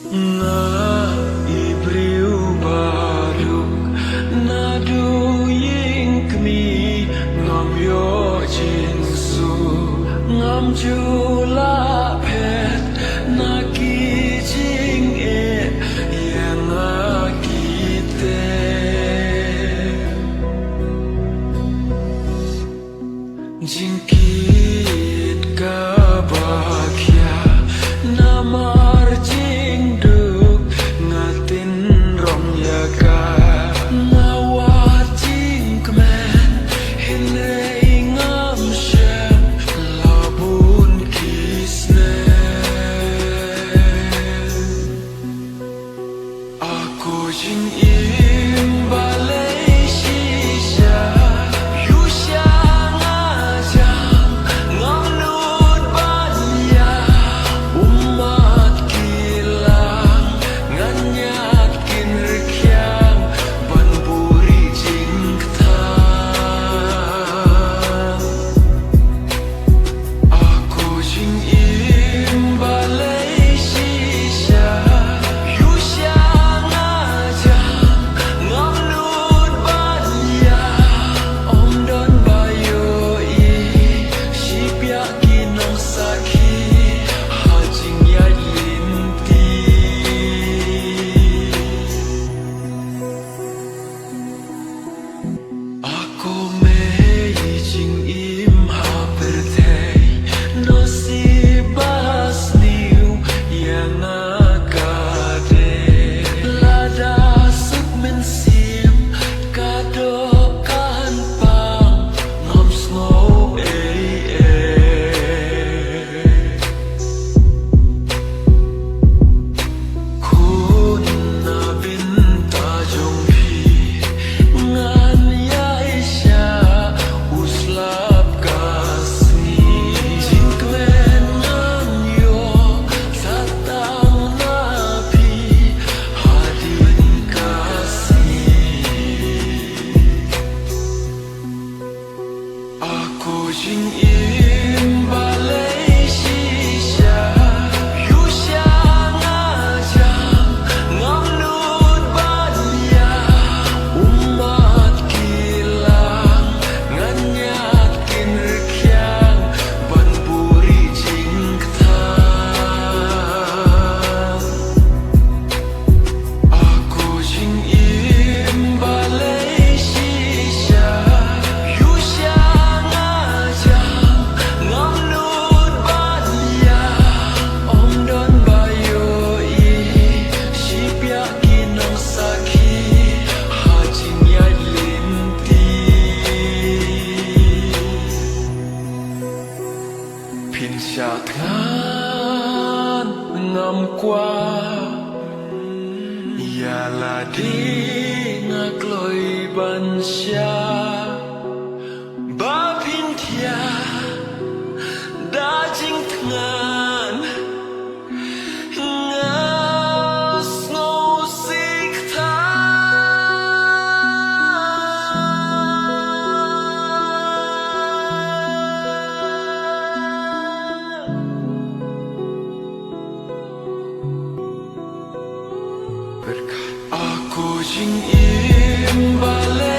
Nga ibriu baruk nadu ying kmi ngam yo jinsu ngam jula phet na ki jing e yang akite jingkit ka bakhya namar jing duk ngatin rong yaga ngawat jing kmen hin rei ngam shem labun kisne aku jing im balai shisha Jing im balai shisha yu xiang ajang ngam lut banya umat kilang ngan yakin rekyang ban buri jing ktang aku jing im balai shisha yu xiang ngam lut banya om don bayo i shipya kinang saki hajing yai linti pin syak ngan ngam kwa yala di ngakloi ban sya ba pin thia da jing tngan ngas ngo sik tha berkat aku jing im balai